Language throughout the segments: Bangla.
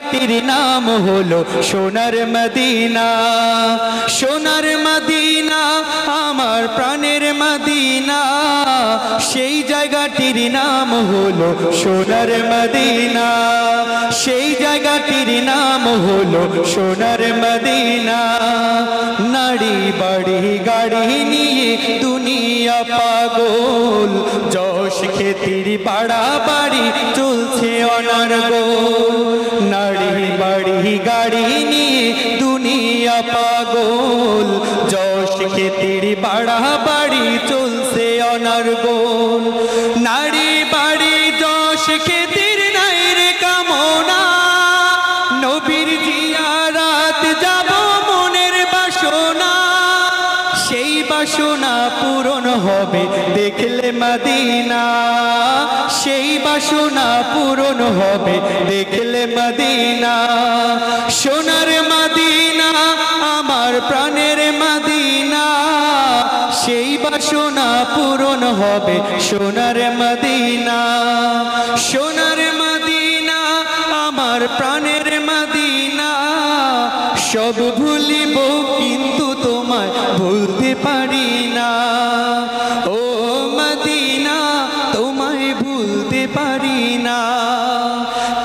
জায়গাটির নাম হলো সোনার মদিনা। সোনার মদিনা আমার প্রাণের মদিনা, সেই জায়গাটির নাম হলো সোনার মদিনা। সেই জায়গাটির নাম হলো সোনার মদিনা। নারী বাড়ি গাড়ি নিয়ে দুনিয়া পাগল, যশ খ্যাতির বাড়াবাড়ি চলছে অনর্গল। নারী বাড়ি গাড়ি নিয়ে দুনিয়া পাগল, যশ খ্যাতির বাড়াবাড়ি চলছে অনর্গল। নারী বাড়ি যশ খ্যাতির নাই রে কামনা, নবীর জিয়ারাত যাব মনের বাসনা। সেই বাসনা পূরণ হবে দেখলে মদিনা। সেই বাসনা পূরণ হবে দেখলে মদিনা। সোনার মদিনা আমার প্রাণের মদিনা, সেই বাসনা পূরণ হবে সোনার মদিনা। সোনার মদিনা আমার প্রাণের মদিনা, সব ভুলিব কিন্তু তোমায় ভুলতে পারি না। ও মদিনা তোমায় ভুলতে পারি না।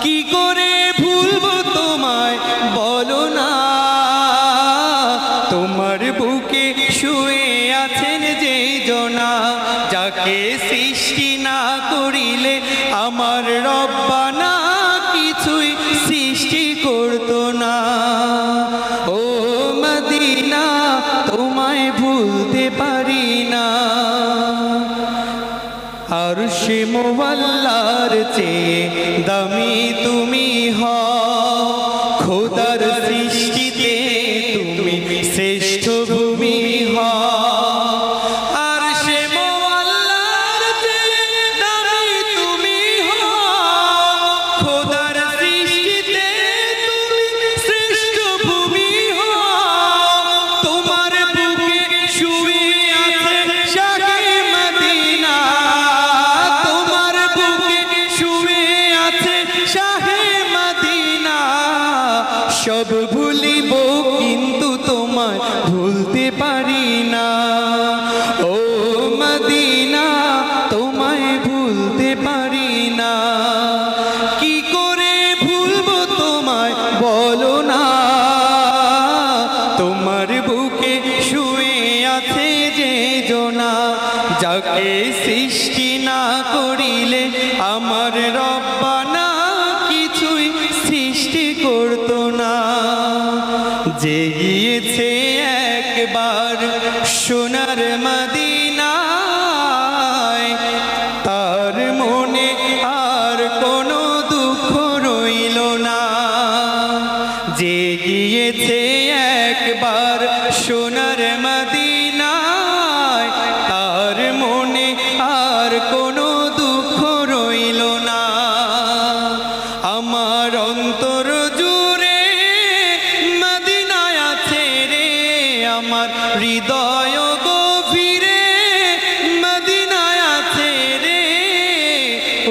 কি করে ভুলবো তোমায় বলো না, তোমার বুকে শুয়ে আছেন যেই জনা, যাকে সৃষ্টি না করিলে আমার রব্বানা কিছুই সৃষ্টি করতো না। ও মদিনা তোমায় ভুলতে পারি না। আরশে মুআল্লার চেয়ে দামি তুমি হও, খোদার সৃষ্টিতে তুমি শ্রেষ্ঠ ভূমি হও। আরশে মুআল্লার চেয়ে দামি তুমি হও, খোদার সৃষ্টিতে তুমি শ্রেষ্ঠ ভূমি হও। তোমার বুকে শুয়ে আছে শাহে মদিনা, তোমার বুকে শুয়ে আছে শাহে মদিনা। সব ভুলিব কিন্তু তোমায় ভুলতে পারি না। ও মদিনা তোমায় ভুলতে পারি না। কি করে ভুলবো তোমায় বলো না, তোমার বুকে শুয়ে আছে যে জনা, যাকে সৃষ্টি না করিলে আমার রব্বানা কিছুই সৃষ্টি করতো না। যে গিয়েছে একবার সোনার মদিনায়, তার মনে আর কোনো দুঃখ রইল না। যে গিয়েছে একবার সোনার মদিনায়, তার মনে আর কোনো দুঃখ রইল না। আমার অন্তর জুড়ে মদিনায় আছে রে, আমার হৃদয় গভীরে মদিনায় আছে রে।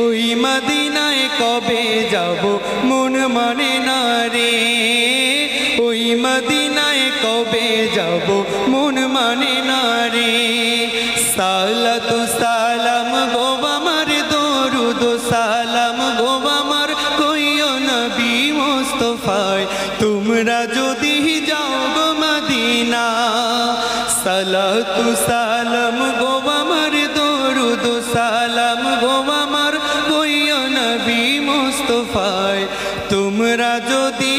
ওই মদিনায় কবে যাব মন মানে না রে, ওই মদিনায় কবে যাব মন মানে না রে। সালাতু সালাম গো আমার দরুদ সালাম গো আমার কইও নবী মুস্তাফায়, তোমরা যদি যাও গো মদিনা। সালাতু সালাম গো আমার দরুদ সালাম গো আমার কইও নবী মুস্তাফায়, তোমরা যদি